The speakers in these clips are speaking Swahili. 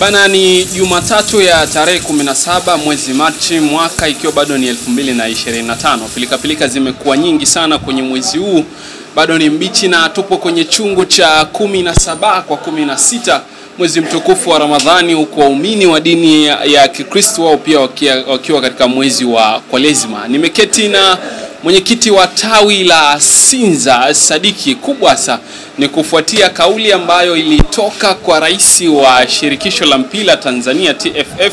Bana, ni Jumatatu ya tarehe 17 mwezi Machi mwaka ikiwa bado ni 2025. Pilika zimekuwa nyingi sana kwenye mwezi huu. Bado ni mbichi na tupo kwenye chungu cha 17 kwa 16 mwezi mtukufu wa Ramadhani, huko waumini wa dini ya Kikristo wao pia wakiwa katika mwezi wa Kwaresima. Nimeketi na mwenyekiti wa tawi la Sinza Sadiki Kubwasa, ni kufuatia kauli ambayo ilitoka kwa rais wa shirikisho la mpira Tanzania TFF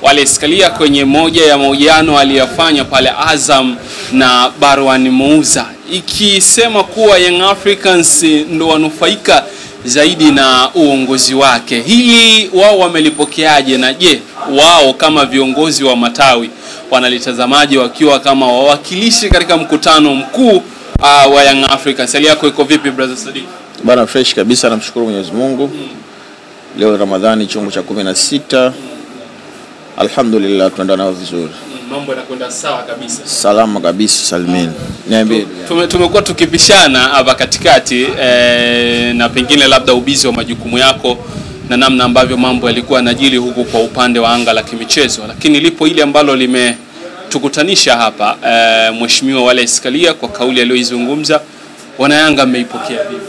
Wallace Karia kwenye moja ya mahojiano aliyofanya pale Azam na Barwan Muuza, ikisema kuwa Young Africans ndo wanufaika zaidi na uongozi wake. Hili wao wamelipokeaje, na je, wao kama viongozi wa matawi wanalitazamaje wakiwa kama wawakilishi katika mkutano mkuu wa Young Africans? Hali yako iko vipi brother Sadiq? Bana, fresh kabisa, namshukuru Mwenyezi Mungu. Leo Ramadhani chungu cha 16. Alhamdulillah, tunaenda nao vizuri. Mambo yanakwenda sawa kabisa. Salama kabisa, salimini. Niambie. Tumekuwa tukipishana hapa katikati na pengine labda ubizi wa majukumu yako na namna ambavyo mambo yalikuwa yanajili huku kwa upande wa anga la kimichezo, lakini lipo ile ambalo limetukutanisha hapa, Mheshimiwa Wallace Karia kwa kauli aliyoizungumza. Wana Yanga mmeipokea vipi?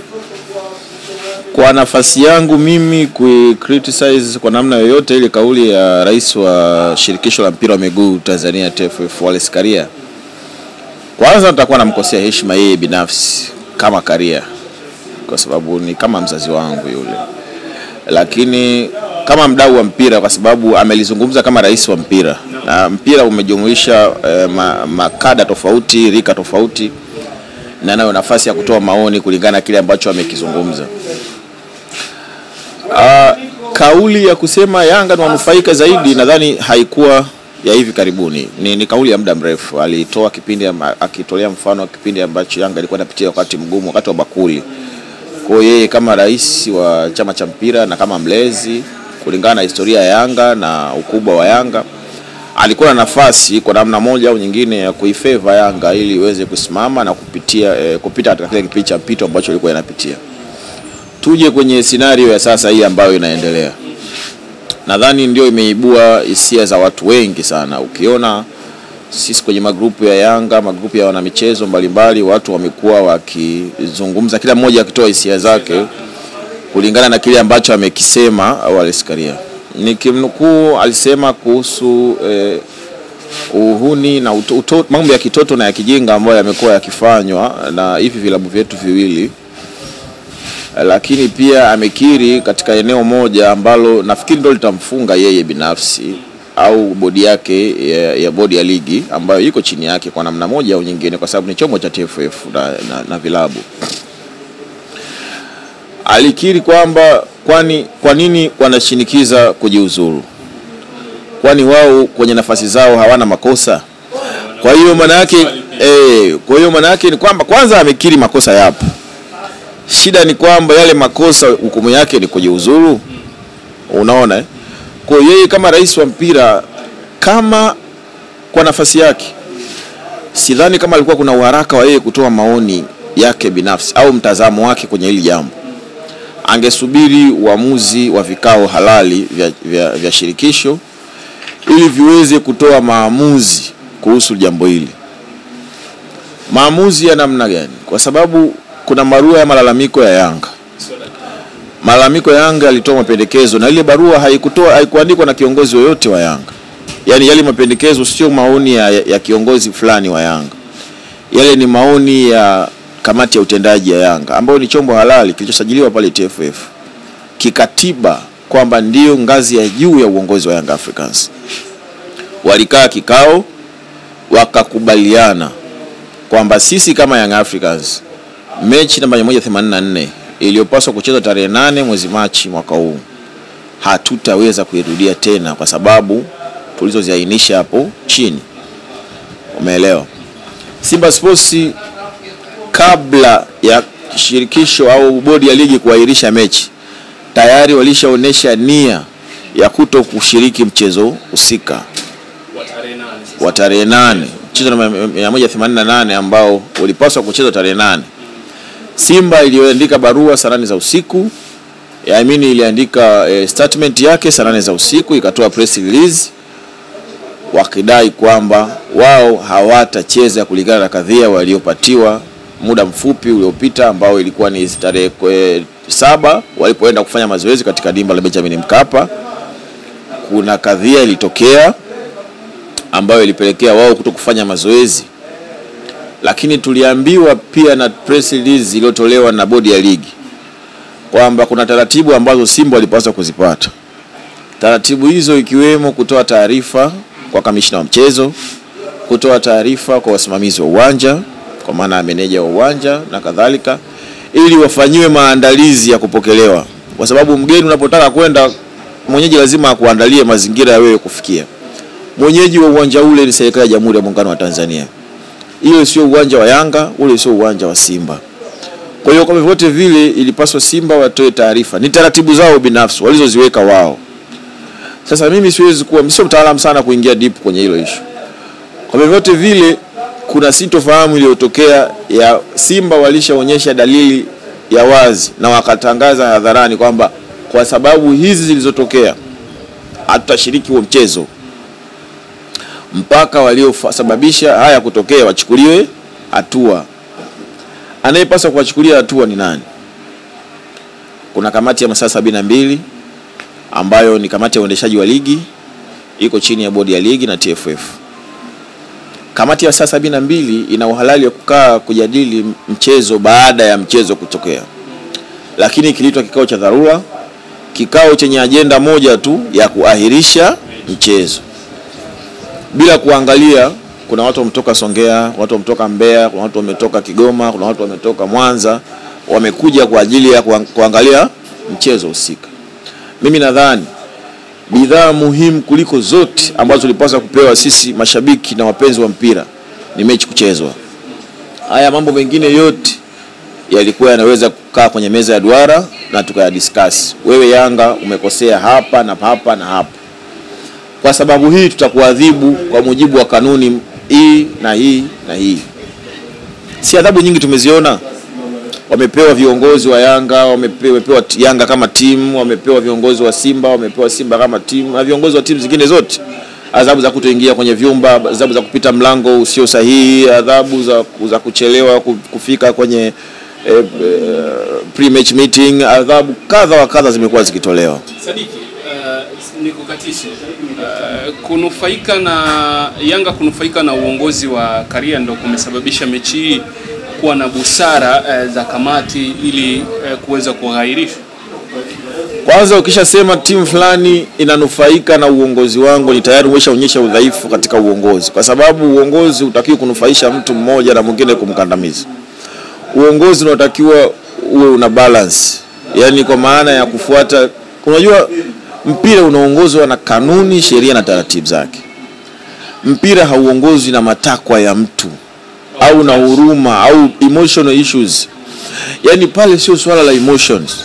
Kwa nafasi yangu mimi criticize kwa namna yoyote ile kauli ya rais wa shirikisho la mpira wa miguu Tanzania TFF Wallace Karia, kwanza nitakuwa namkosea heshima yeye binafsi kama Karia, kwa sababu ni kama mzazi wangu yule, lakini kama mdau wa mpira, kwa sababu amelizungumza kama rais wa mpira, na mpira umejumuisha makada tofauti, rika tofauti, na nayo nafasi ya kutoa maoni kulingana kile ambacho amekizungumza. Kauli ya kusema Yanga ni wanufaika zaidi nadhani haikuwa ya hivi karibuni, ni kauli ya muda mrefu. Alitoa kipindi akitolea mfano kipindi ambacho Yanga ilikuwa inapitia wakati mgumu, wakati wa bakuli. Kwa yeye kama rais wa chama cha mpira na kama mlezi, kulingana na historia ya Yanga na ukubwa wa Yanga, alikuwa na nafasi kwa namna moja au nyingine ya kuifavor Yanga ili iweze kusimama na kupita katika kile kipindi cha mpito ambacho ilikuwa inapitia. Tuje kwenye scenario ya sasa hii ambayo inaendelea. Nadhani ndio imeibua hisia za watu wengi sana. Ukiona sisi kwenye magrupu ya Yanga, magrupu ya wanamichezo mbalimbali, watu wamekuwa wakizungumza, kila mmoja akitoa hisia zake kulingana na kile ambacho amekisema Wallace Karia. Nikimnukuu, alisema kuhusu uhuni na mambo ya kitoto na ya kijinga ambayo yamekuwa yakifanywa na hivi vilabu vyetu viwili. Lakini pia amekiri katika eneo moja ambalo nafikiri ndio litamfunga yeye binafsi au bodi yake ya bodi ya ligi ambayo iko chini yake kwa namna moja au nyingine, kwa sababu ni chombo cha TFF na vilabu. Alikiri kwamba kwa nini wanashinikiza kujiuzuru? Kwani wao kwenye nafasi zao hawana makosa? Kwa hiyo maana yake ni kwamba kwanza amekiri makosa yapo. Shida ni kwamba yale makosa hukumu yake ni kujiuzuru. Unaona Kwa yeye kama rais wa mpira, kama kwa nafasi yake, sidhani kama alikuwa kuna uharaka wa yeye kutoa maoni yake binafsi au mtazamo wake kwenye hili jambo. Angesubiri uamuzi wa vikao halali vya shirikisho ili viweze kutoa maamuzi kuhusu jambo hili. Maamuzi ya namna gani? Kwa sababu kuna barua ya malalamiko ya Yanga. Malalamiko ya Yanga alitoa mapendekezo, na ile barua haikuandikwa na kiongozi yoyote wa Yanga. Yaani yale mapendekezo sio maoni ya kiongozi fulani wa Yanga. Yale ni maoni ya kamati ya utendaji ya Yanga, ambayo ni chombo halali kilichosajiliwa pale TFF kikatiba kwamba ndio ngazi ya juu ya uongozi wa Young Africans. Walikaa kikao wakakubaliana kwamba sisi kama Young Africans, mechi namba 184 iliyopaswa kuchezwa tarehe 8 mwezi Machi mwaka huu hatutaweza kuirudia tena kwa sababu tulizoziainisha hapo chini. Umeelewa? Simba Sports kabla ya shirikisho au bodi ya ligi kuahirisha mechi tayari walishaonesha nia ya kuto kushiriki mchezo husika wa tarehe 8, mchezo namba 188 ambao ulipaswa kuchezwa tarehe 8. Simba iliyoandika barua saa 8 za usiku iliandika statement yake saa 8 za usiku, ikatoa press release wakidai kwamba wao hawatacheza kulingana na kadhia waliopatiwa muda mfupi uliopita ambao ilikuwa ni tarehe 7 walipoenda kufanya mazoezi katika dimba la Benjamin Mkapa. Kuna kadhia ilitokea ambayo ilipelekea wao kutokufanya mazoezi, lakini tuliambiwa pia na press release iliyotolewa na bodi ya ligi kwamba kuna taratibu ambazo Simba walipaswa kuzipata. Taratibu hizo ikiwemo kutoa taarifa kwa kamishna wa mchezo, kutoa taarifa kwa wasimamizi wa uwanja, kwa maana meneja wa uwanja na kadhalika, ili wafanyiwe maandalizi ya kupokelewa. Kwa sababu mgeni unapotaka kwenda, mwenyeji lazima akuandalie mazingira ya wewe kufikia. Mwenyeji wa uwanja ule ni serikali ya Jamhuri ya Muungano wa Tanzania. Ile sio uwanja wa Yanga, ule sio uwanja wa Simba. Kwa hiyo kwa vyovyote vile ilipaswa Simba watoe taarifa. Ni taratibu zao binafsi walizoziweka wao. Sasa mimi siwezi kuwa sio mtaalamu sana kuingia deep kwenye hilo issue. Kwa vyovyote vile kuna sintofahamu iliyotokea ya Simba walishaonyesha dalili ya wazi na wakatangaza hadharani kwamba kwa sababu hizi zilizotokea hatutashiriki huo mchezo mpaka waliosababisha haya kutokea wachukuliwe hatua. Anayepaswa kuwachukulia hatua ni nani? Kuna kamati ya masaa 72 ambayo ni kamati ya uendeshaji wa ligi, iko chini ya bodi ya ligi na TFF. Kamati ya saa 72 ina uhalali wa kukaa kujadili mchezo baada ya mchezo kutokea. Lakini kilitwa kikao cha dharura, kikao chenye ajenda moja tu ya kuahirisha mchezo. Bila kuangalia kuna watu wametoka Songea, watu wametoka Mbeya, kuna watu wametoka Kigoma, kuna watu wametoka Mwanza, wamekuja kwa ajili ya kuangalia mchezo husika. Mimi nadhani bidhaa muhimu kuliko zote ambazo tulipaswa kupewa sisi mashabiki na wapenzi wa mpira ni mechi kuchezwa. Haya mambo mengine yote yalikuwa yanaweza kukaa kwenye meza ya duara na tukayadiscuss. Wewe Yanga umekosea hapa na hapa na hapa. Kwa sababu hii tutakuadhibu kwa mujibu wa kanuni hii na hii na hii. Si adhabu nyingi tumeziona. Wamepewa viongozi wa Yanga, wamepewa Yanga kama timu, wamepewa viongozi wa Simba, wamepewa Simba kama timu, na viongozi wa timu zingine zote. Adhabu za kutoingia kwenye vyumba, adhabu za kupita mlango usio sahihi, adhabu za kuchelewa kufika kwenye pre-match meeting, adhabu kadha wa kadha zimekuwa zikitolewa. Sadiki, nikukatishe. Kunufaika na Yanga kunufaika na uongozi wa Karia ndio kumesababisha mechi hii kuwa na busara za kamati ili kuweza kughairisha. Kwanza ukishasema timu fulani inanufaika na uongozi wangu, ni tayari umeshaonyesha udhaifu katika uongozi, kwa sababu uongozi utakiwa kunufaisha mtu mmoja na mwingine kumkandamiza. Uongozi unatakiwa uwe una balance, yani kwa maana ya kufuata. Unajua mpira unaongozwa na kanuni, sheria na taratibu zake. Mpira hauongozwi na matakwa ya mtu au na huruma au emotional issues. Yani pale sio swala la emotions,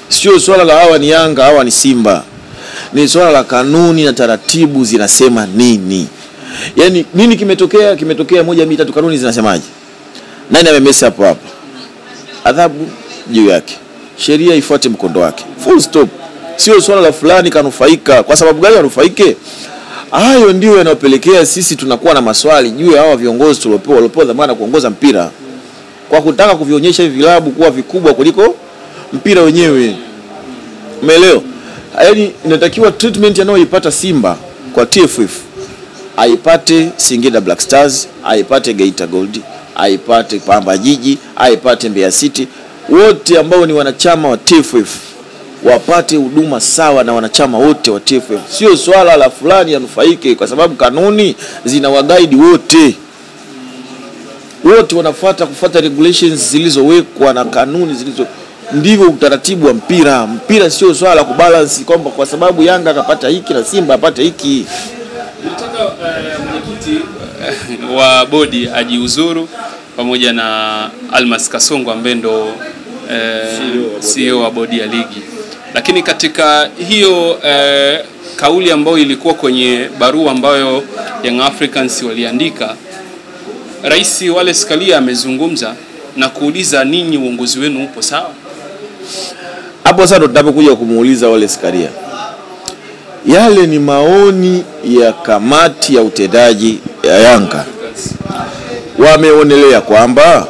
sio swala la hawa ni Yanga hawa ni Simba, ni swala la kanuni na taratibu zinasema nini. Yani nini kimetokea 1 2 3, kanuni zinasemaje? Nani amemesa hapo? Adhabu juu yake, sheria ifuate mkondo wake, full stop. Sio swala la fulani kanufaika. Kwa sababu gani anufaike? Hayo ndio yanayopelekea sisi tunakuwa na maswali juu ya hawa viongozi tuliopewa dhamana kuongoza mpira, kwa kutaka kuvionyesha hivi vilabu kuwa vikubwa kuliko mpira wenyewe. Umeelewa? Yaani inatakiwa treatment anayoipata Simba kwa TFF aipate Singida Black Stars, aipate Geita Gold, aipate Pamba Jiji, aipate Mbeya City. Wote ambao ni wanachama wa TFF wapate huduma sawa na wanachama wote wa TFF. Sio swala la fulani anufaike, kwa sababu kanuni zinawaguide wote. Wote kufuata regulations zilizowekwa na kanuni zilizo. Ndivyo utaratibu wa mpira. Mpira sio swala la kubalance kwamba kwa sababu Yanga akapata hiki na Simba apate hiki. Nataka mwenyekiti wa bodi ajiuzuru pamoja na Almas Kasongo ambaye ndo CEO wa bodi ya ligi. Lakini katika hiyo kauli ambayo ilikuwa kwenye barua ambayo Young Africans waliandika, Rais Wallace Karia amezungumza na kuuliza ninyi uongozi wenu upo sawa? Hapo sasa ndo tunapokuja kumuuliza Wallace Karia. Yale ni maoni ya kamati ya utendaji ya Yanga. Wameonelea kwamba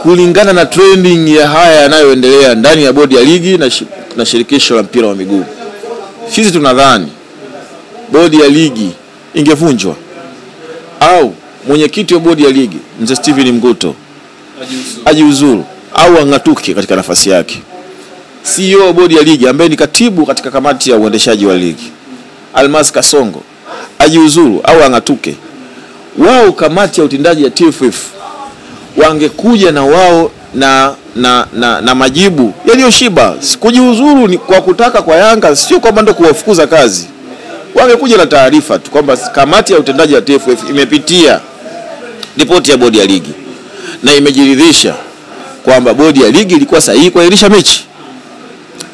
kulingana na trending ya haya yanayoendelea ndani ya bodi ya ligi na shirikisho la mpira wa miguu, sisi tunadhani bodi ya ligi ingevunjwa au mwenyekiti wa bodi ya ligi Mzee Steven Mguto ajiuzuru au ang'atuke katika nafasi yake. CEO wa bodi ya ligi ambaye ni katibu katika kamati ya uendeshaji wa ligi Almas Kasongo ajiuzuru au ang'atuke. Wao kamati ya utendaji ya TFF wangekuja na wao na majibu yaliyoshiba. Kujiuzuru ni kwa kutaka kwa Yanga, sio kwamba ndio kuwafukuza kazi. Wangekuja na taarifa tu kwamba kamati ya utendaji ya TFF imepitia ripoti ya bodi ya ligi na imejiridhisha kwamba bodi ya ligi ilikuwa sahihi kuahirisha mechi.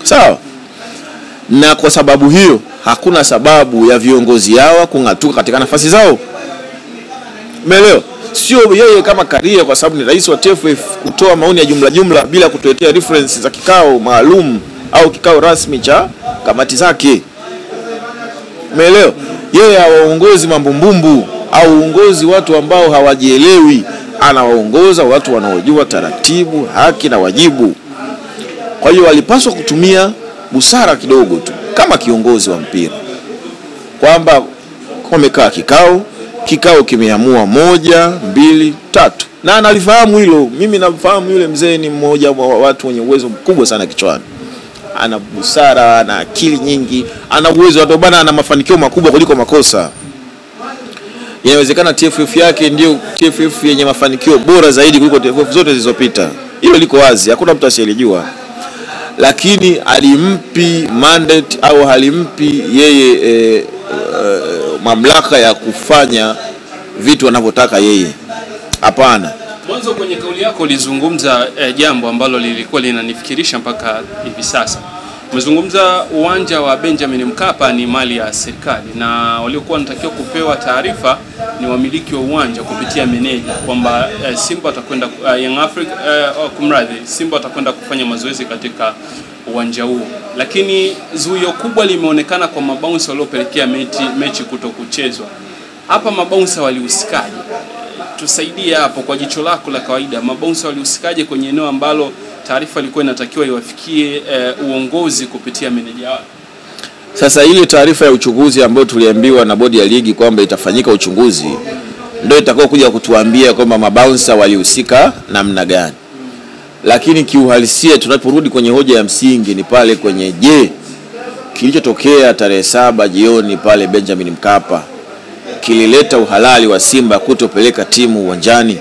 Sawa? Na kwa sababu hiyo hakuna sababu ya viongozi hawa kung'atuka katika nafasi zao. Umeelewa? Sio yeye kama Karia kwa sababu ni rais wa TFF kutoa maoni ya jumla bila kutuletea reference za kikao maalum au kikao rasmi cha kamati zake. Umeelewa? Yeye hawaongozi mambumbumbu au uongozi watu ambao hawajielewi, anawaongoza watu wanaojua taratibu, haki na wajibu. Kwa hiyo walipaswa kutumia busara kidogo tu kama kiongozi wa mpira, kwamba wamekaa kikao kimeamua 1, 2, 3, na analifahamu hilo. Mimi nafahamu yule mzee ni mmoja wa watu wenye uwezo mkubwa sana kichwani, ana busara, ana akili nyingi, ana uwezo hata bana, ana mafanikio makubwa kuliko makosa. Inawezekana TFF yake ndio TFF yenye mafanikio bora zaidi kuliko TFF zote zilizopita. Hilo liko wazi, hakuna mtu asiyelijua. Lakini alimpi mandate au halimpi yeye mamlaka ya kufanya vitu anavyotaka yeye. Hapana. Mwanzo kwenye kauli yako ulizungumza jambo ambalo lilikuwa linanifikirisha mpaka hivi sasa. Umezungumza uwanja wa Benjamin Mkapa ni mali ya serikali na waliokuwa wanatakiwa kupewa taarifa ni wamiliki wa uwanja kupitia meneja kwamba Simba atakwenda Young Africa Simba atakwenda kufanya mazoezi katika uwanja huo. Lakini zuio kubwa limeonekana kwa mabouncer waliopelekea mechi kutokuchezwa. Hapa mabouncer walihusikaje? Tusaidie hapo kwa jicho lako la kawaida. Mabouncer walihusikaje kwenye eneo ambalo taarifa ilikuwa inatakiwa iwafikie uongozi kupitia meneja wao? Sasa ile taarifa ya uchunguzi ambayo tuliambiwa na bodi ya ligi kwamba itafanyika uchunguzi ndio itakao kuja kutuambia kwamba mabouncer walihusika namna gani. Lakini kiuhalisia tunaporudi kwenye hoja ya msingi ni pale kwenye kilichotokea tarehe 7 jioni pale Benjamin Mkapa kilileta uhalali wa Simba kutopeleka timu uwanjani,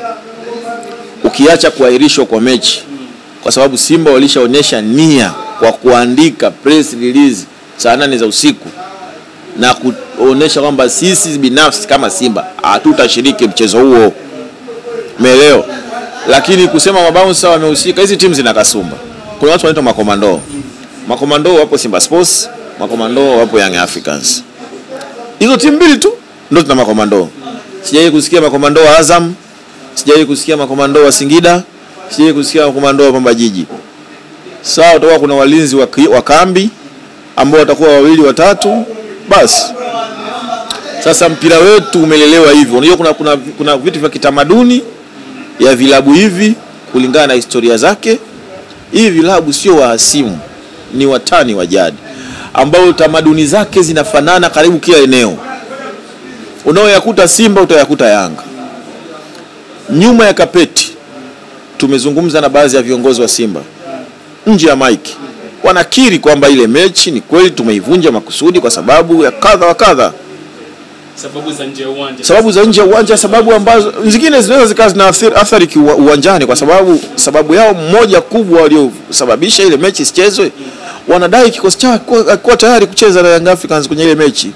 ukiacha kuahirishwa kwa mechi kwa sababu Simba walishaonyesha nia kwa kuandika press release saa 8 za usiku na kuonesha kwamba sisi binafsi kama Simba hatutashiriki mchezo huo. Umeelewa? Lakini kusema mabouncer wamehusika, hizi timu zina kasumba. Kuna watu wanaitwa makomando. Makomando wapo Simba Sports, makomando wapo Young Africans. Hizo timu mbili tu ndio tuna makomando. Sijawahi kusikia makomando wa Azam, sijawahi kusikia makomando wa Singida, sijawahi kusikia makomando wa Pamba Jiji. Sawa, utakuwa kuna walinzi wa kambi ambao watakuwa 2 3 basi. Sasa mpira wetu umelelewa hivyo. Unajua kuna vitu vya kitamaduni ya vilabu hivi kulingana na historia zake. Hivi vilabu sio wahasimu, ni watani wa jadi ambao tamaduni zake zinafanana karibu kila eneo. Unaoyakuta Simba utayakuta Yanga. Nyuma ya kapeti tumezungumza na baadhi ya viongozi wa Simba nje ya mike, wanakiri kwamba ile mechi ni kweli tumeivunja makusudi kwa sababu ya kadha wa kadha. Sababu za nje ya uwanja. Sababu za nje ya uwanja, sababu ambazo zingine zinaweza zikawa na athari uwanjani kwa sababu yao moja kubwa waliosababisha ile mechi isichezwe, wanadai kikosi chao kwa tayari kucheza na Young Africans kwenye ile mechi.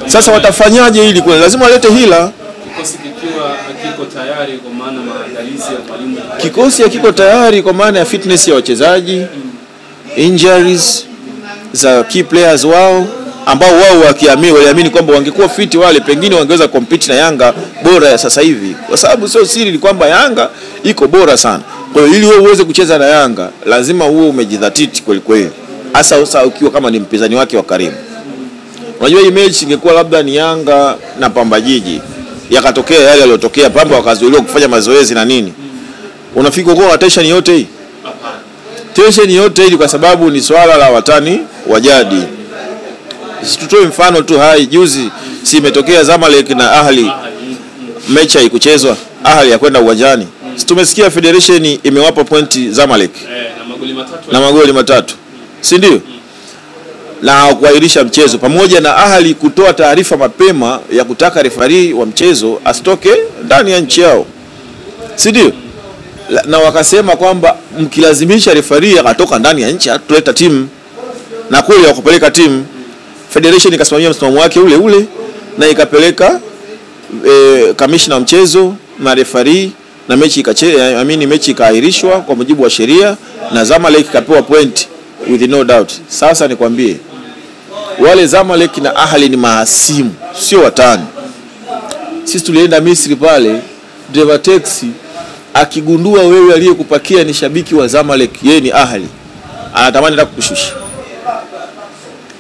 Sasa watafanyaje ili lazima walete hila? Kikosi kikiwa hakiko tayari kwa maana maandalizi ya mwalimu. Kikosi hakiko tayari kwa maana ya fitness ya wachezaji, injuries za key players wao, ambao wao waliamini kwamba wangekuwa fiti wale, pengine wangeweza compete na Yanga bora ya sasa hivi, kwa sababu sio siri ni kwamba Yanga iko bora sana. Kwa hiyo ili wewe uweze kucheza na Yanga lazima uwe umejidhatiti kweli kweli, hasa ukiwa kama ni mpinzani wake wa karibu. Unajua hii mechi ingekuwa labda ni Yanga na Pamba Jiji, yakatokea yale yaliyotokea, Pamba wakazuiliwa kufanya mazoezi na nini, unafikiri kwa tension yote hii? Tension yote hii kwa sababu ni swala la watani wa jadi. Tutoe mfano tu hai, juzi si imetokea Zamalek na Ahli, mechi haikuchezwa, Ahli ya kwenda uwanjani. Tumesikia federation imewapa pointi Zamalek na magoli matatu, si ndio? Na kuahirisha mchezo, pamoja na Ahli kutoa taarifa mapema ya kutaka referee wa mchezo asitoke ndani ya nchi yao, si ndio? Na wakasema kwamba mkilazimisha referee akatoka ndani ya nchi hatuleta timu, na kule wakupeleka timu. Federation ikasimamia msimamo wake ule ule na ikapeleka kamishna wa mchezo na referee, na mechi ikaahirishwa kwa mujibu wa sheria, na Zamalek ikapewa point with no doubt. Sasa nikwambie, wale Zamalek na Ahli ni mahasimu, sio watani. Sisi tulienda Misri pale, driver taxi akigundua wewe aliyekupakia ni shabiki wa Zamalek, yeye ni Ahli, anatamani hata kukushusha.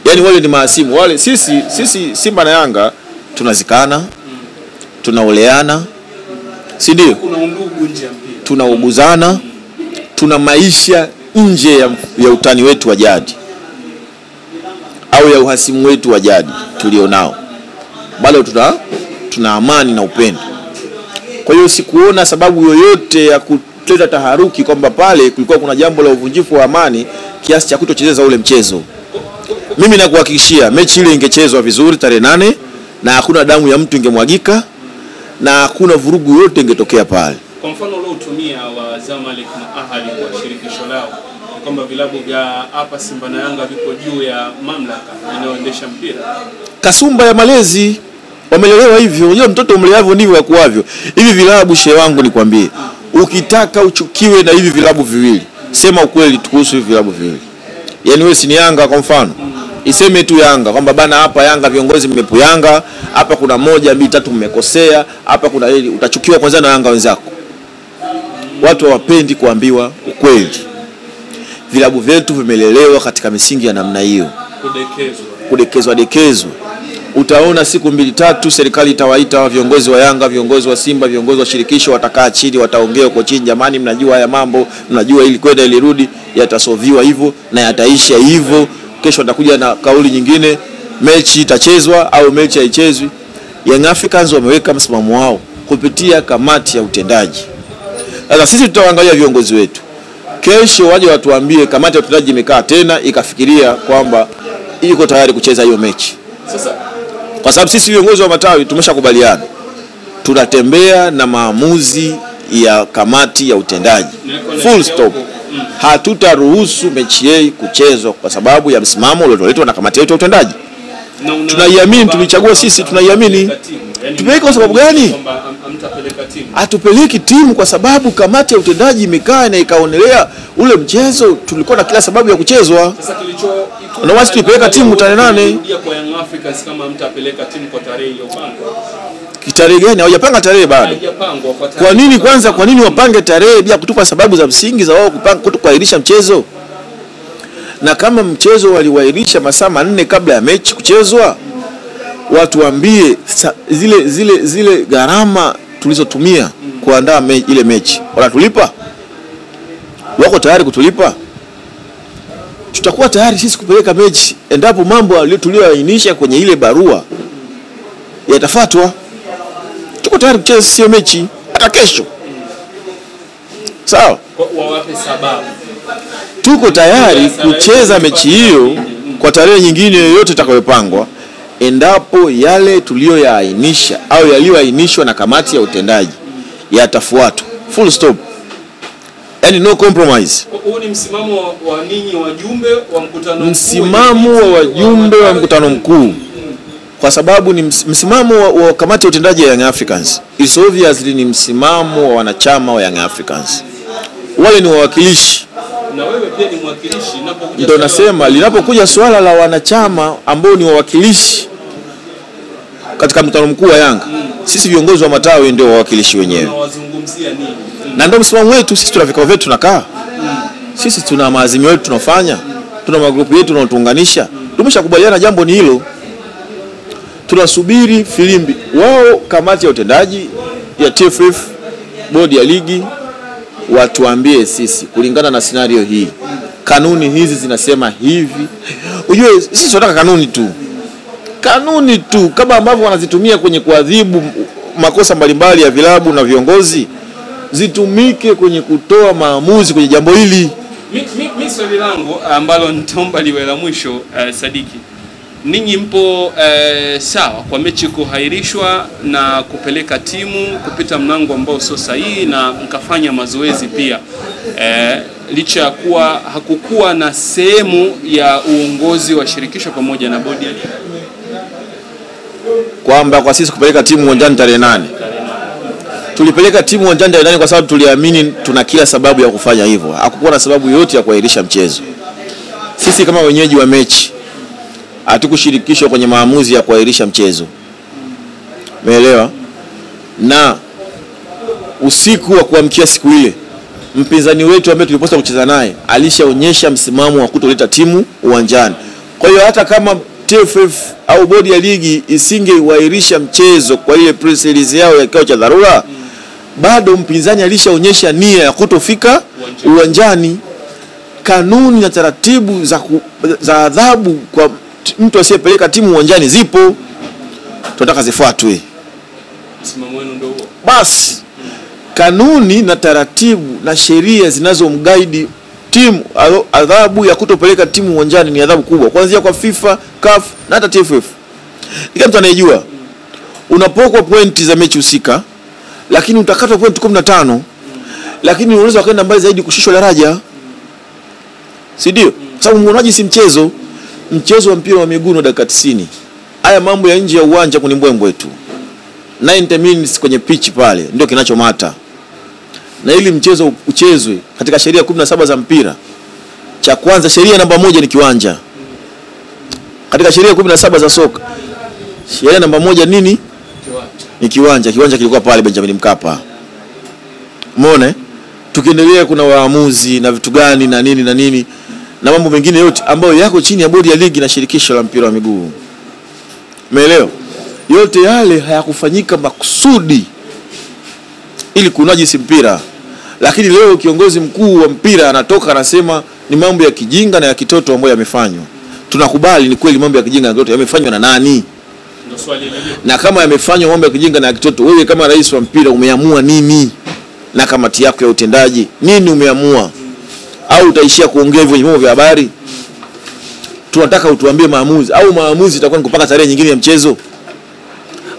Yaani wale ni mahasimu wale. Sisi Simba na Yanga tunazikana, tunaoleana, si ndio? Kuna undugu nje ya mpira, tunauguzana, tuna maisha nje ya utani wetu wa jadi au ya uhasimu wetu wa jadi tulionao, bado tuna amani na upendo. Kwa hiyo sikuona sababu yoyote ya kuleta taharuki kwamba pale kulikuwa kuna jambo la uvunjifu wa amani kiasi cha kutochezeza ule mchezo. Mimi nakuhakikishia mechi ile ingechezwa vizuri tarehe 8 na hakuna damu ya mtu ingemwagika na hakuna vurugu yote ingetokea pale. Kwa mfano leo utumia wa Zamalek na Ahli kwa shirikisho lao kwamba vilabu vya hapa Simba na Yanga viko juu ya mamlaka inayoendesha mpira. Kasumba ya malezi, wamelelewa hivyo. Unajua mtoto umleavyo ndivyo akuavyo. Hivi vilabu shehe wangu nikwambie, ukitaka uchukiwe na hivi vilabu viwili, sema ukweli kuhusu hivi vilabu viwili. Yaani wewe si ni Yanga kwa mfano, iseme tu Yanga kwamba bana hapa Yanga viongozi mmepuyanga, hapa kuna 1 2 3 mmekosea, hapa kuna hili, utachukiwa kwanza na Yanga wenzako. Watu hawapendi kuambiwa ukweli. Vilabu vyetu vimelelewa katika misingi ya namna hiyo, kudekezwa. Utaona siku 2 3 serikali itawaita viongozi wa Yanga, viongozi wa Simba, viongozi wa shirikisho, watakaa chini, wataongea huko chini, jamani mnajua haya mambo, mnajua ili kwenda ili rudi, yatasoviwa hivyo na yataisha hivyo. Kesho atakuja na kauli nyingine, mechi itachezwa au mechi haichezwi. Young Africans wameweka msimamo wao kupitia kamati ya utendaji. Sasa sisi tutaangalia viongozi wetu, kesho waje watuambie kamati ya utendaji imekaa tena ikafikiria kwamba iko tayari kucheza hiyo mechi. Sasa kwa sababu sisi viongozi wa matawi tumeshakubaliana tunatembea na maamuzi ya kamati ya utendaji, full stop. Hatutaruhusu mechi hii kuchezwa kwa sababu ya msimamo ulioletwa na kamati yetu ya utendaji. Tunaiamini, tulichagua sisi, tunaiamini. Tupeleke kwa sababu gani? Atupeleki timu kwa sababu kamati ya utendaji imekaa na ikaonelea ule mchezo tulikuwa na kila sababu ya kuchezwa. Sasa na wasi tupeleka timu tarehe 8 kwa Young Africans kama mtapeleka timu kwa tarehe iliyopangwa. Tarehe gani? Hawajapanga tarehe bado. Kwa nini kwanza, kwa nini wapange tarehe bila kutupa sababu za msingi za wao kupanga kutokuahirisha mchezo? Na kama mchezo waliwairisha masaa 4 kabla ya mechi kuchezwa, watu waambie zile gharama tulizotumia kuandaa ile mechi wanatulipa? Wako tayari kutulipa? Tutakuwa tayari sisi kupeleka mechi endapo mambo tulioainisha kwenye ile barua yatafuatwa. Tuko tayari kucheza sio mechi hata kesho. Sawa? Wawape sababu. Tuko tayari kucheza mechi hiyo kwa tarehe nyingine yoyote itakayopangwa endapo yale tulioyaainisha au yaliyoainishwa na kamati ya utendaji yatafuatwa. Full stop. Yaani no compromise. Huo ni msimamo wa ninyi wajumbe wa mkutano mkuu. Msimamo wa wajumbe wa mkutano mkuu. Kwa sababu ni msimamo wa kamati ya utendaji ya Young Africans. It's obviously ni msimamo wa wanachama wa Young Africans. Wale ni wawakilishi Na wewe pia ni mwakilishi ninapokuja. Ndio nasema linapokuja swala la wanachama ambao ni wawakilishi katika mkutano mkuu wa Yanga, sisi viongozi wa matawi ndio wawakilishi wenyewe. Tunawazungumzia nini? Na ndio msimamo wetu, sisi tuna vikao vyetu tunakaa. Sisi tuna maazimio yetu tunafanya, tuna magrupu yetu tunaotuunganisha. Tumeshakubaliana jambo ni hilo. Tunasubiri filimbi. Wao kamati ya utendaji ya TFF, bodi ya ligi watuambie sisi kulingana na scenario hii. Kanuni hizi zinasema hivi. Unajua sisi tunataka kanuni tu. Kanuni tu kama ambavyo wanazitumia kwenye kuadhibu makosa mbalimbali ya vilabu na viongozi, zitumike kwenye kutoa maamuzi kwenye jambo hili. Mimi swali langu ambalo nitaomba liwe la mwisho, Sadiki. Ninyi mpo sawa kwa mechi kuhairishwa na kupeleka timu kupita mlango ambao sio sahihi na mkafanya mazoezi pia, licha ya kuwa hakukuwa na sehemu ya uongozi wa shirikisho pamoja na bodi ya ligi kwamba kwa sisi kupeleka timu uwanjani tarehe 8. Tulipeleka timu uwanjani tarehe 8 kwa sababu tuliamini tuna kila sababu ya kufanya hivyo. Hakukuwa na sababu yote ya kuahirisha mchezo. Sisi kama wenyeji wa mechi hatukushirikishwa kwenye maamuzi ya kuahirisha mchezo. Umeelewa? Na usiku wa kuamkia siku ile, mpinzani wetu ambaye tuliposta kucheza naye alishaonyesha msimamo wa kutoleta timu uwanjani. Kwa hiyo hata kama TFF au bodi ya ligi isingeiahirisha mchezo kwa ile press release yao ya kikao cha dharura, bado mpinzani alishaonyesha nia ya kutofika uwanjani. Kanuni na taratibu za adhabu kwa mtu asiyepeleka timu uwanjani zipo, tunataka zifuatwe. Msimamo wenu ndio huo. Basi kanuni na taratibu na sheria zinazomguide timu, adhabu ya kutopeleka timu uwanjani ni adhabu kubwa kuanzia kwa FIFA, CAF na hata TFF. Kila mtu anayejua unapokwa pointi za mechi husika, lakini utakatwa pointi 15, lakini unaweza kwenda mbali zaidi kushushwa daraja. Si ndio? Sababu mwonaji si mchezo. Mchezo wa mpira wa miguu na dakika 90. Haya mambo ya nje ya uwanja kuni mbwembwe tu. 90 minutes kwenye pitch pale ndio kinachomata. Na ili mchezo uchezwe katika sheria 17 za mpira, cha kwanza sheria namba 1 ni kiwanja. Katika sheria 17 za soka, sheria namba 1 nini? Ni kiwanja. Kiwanja kilikuwa pale Benjamin Mkapa. Umeona? Tukiendelea kuna waamuzi na vitu gani na nini na mambo mengine yote ambayo yako chini ya bodi ya ligi na shirikisho la mpira wa miguu. Umeelewa? Yote yale hayakufanyika makusudi ili kunajisi mpira. Lakini leo kiongozi mkuu wa mpira anatoka anasema ni mambo ya kijinga na ya kitoto ambayo yamefanywa. Tunakubali ni kweli mambo ya kijinga na kitoto yamefanywa na nani? Ndio swali hilo. Na kama yamefanywa mambo ya kijinga na ya kitoto, wewe kama rais wa mpira umeamua nini? Na kamati yako ya utendaji nini umeamua? Au utaishia kuongea hivyo kwenye vyombo vya habari? Tunataka utuambie maamuzi, au maamuzi itakuwa ni kupanga tarehe nyingine ya mchezo.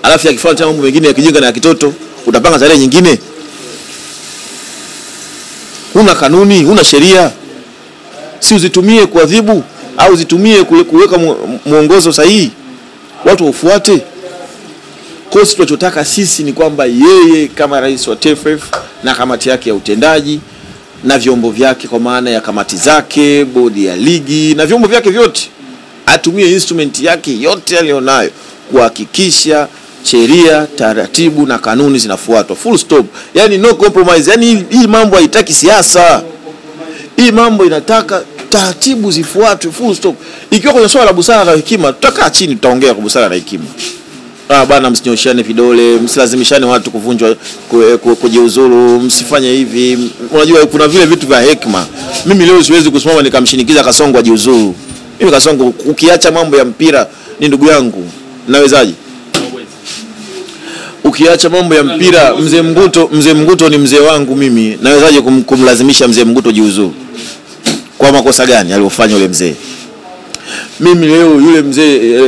Alafu yakifanya mambo mengine ya kijinga na ya kitoto, utapanga tarehe nyingine. Huna kanuni, huna sheria. Si uzitumie kuadhibu au zitumie kuweka muongozo sahihi. Watu wafuate. Kwa hiyo tunachotaka sisi ni kwamba yeye kama rais wa TFF na kamati yake ya utendaji na vyombo vyake kwa maana ya kamati zake, bodi ya ligi na vyombo vyake vyote, atumie instrument yake yote alionayo kuhakikisha sheria, taratibu na kanuni zinafuatwa. Full stop. Yani no compromise. Yani hii mambo haitaki siasa. Hii mambo inataka taratibu zifuatwe, full stop. Ikiwa kwenye swala la busara na hekima, tutakaa chini tutaongea kwa busara na hekima. Bana, msinyoshane vidole, msilazimishane watu kuvunjwa kujiuzuru, msifanye hivi. Unajua kuna vile vitu vya hekima. Mimi leo siwezi kusimama nikamshinikiza Kasongo ajiuzuru. Mimi Kasongo, ukiacha mambo ya mpira ni ndugu yangu, nawezaje? Ukiacha mambo ya mpira, mzee Mguto ni mzee wangu mimi, nawezaje kumlazimisha mzee Mguto jiuzuru? Kwa makosa gani aliyofanya yule mzee? Mimi leo yule mzee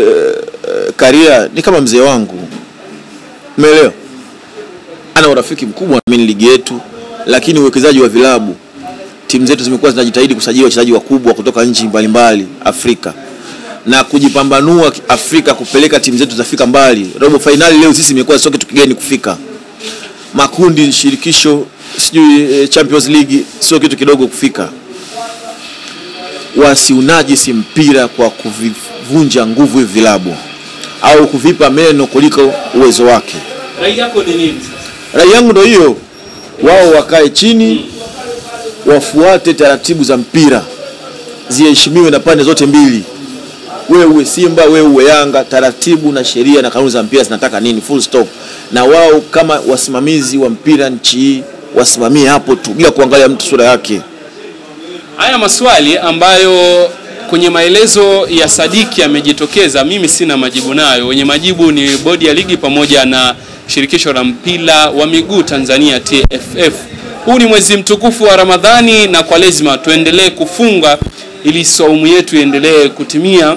Karia ni kama mzee wangu. Umeelewa? Ana urafiki mkubwa na ligi yetu, lakini uwekezaji wa vilabu, timu zetu zimekuwa zinajitahidi kusajili wachezaji wakubwa kutoka nchi mbalimbali Afrika na kujipambanua Afrika kupeleka timu zetu zafika mbali. Robo finali leo sisi imekuwa sio kitu kigeni kufika. Makundi, shirikisho, sijui Champions League sio kitu kidogo kufika. wasiunajisi mpira kwa kuvivunja nguvu hivi vilabu au kuvipa meno kuliko uwezo wake. Rai yako ni nini sasa? Rai yangu ndio hiyo, wao wakae chini, wafuate taratibu za mpira, ziheshimiwe na pande zote mbili. Wewe uwe Simba, wewe uwe Yanga, taratibu na sheria na kanuni za mpira zinataka nini, full stop. Na wao kama wasimamizi wa mpira nchi hii wasimamie hapo tu bila kuangalia mtu sura yake. Haya maswali ambayo kwenye maelezo ya Sadiki yamejitokeza, mimi sina majibu nayo. Wenye majibu ni bodi ya ligi pamoja na shirikisho la mpira wa miguu Tanzania TFF. Huu ni mwezi mtukufu wa Ramadhani na kwa lazima tuendelee kufunga ili saumu yetu iendelee kutimia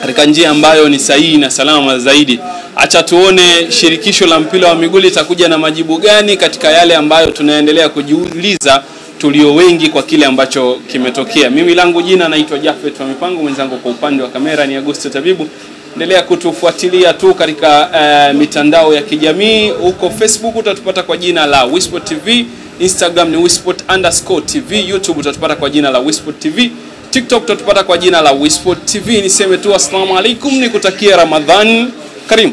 katika njia ambayo ni sahihi na salama zaidi. Acha tuone shirikisho la mpira wa miguu litakuja na majibu gani katika yale ambayo tunaendelea kujiuliza tulio wengi kwa kile ambacho kimetokea. Mimi langu jina naitwa Jafet wa Mipango, mwenzangu kwa upande wa kamera ni Augusto Tabibu. Endelea kutufuatilia tu katika mitandao ya kijamii. Huko Facebook utatupata kwa jina la Wisport TV, Instagram ni wisport_tv, YouTube utatupata kwa jina la Wisport TV, TikTok utatupata kwa jina la Wisport TV. Niseme tu assalamu alaikum, nikutakia Ramadhan Karim.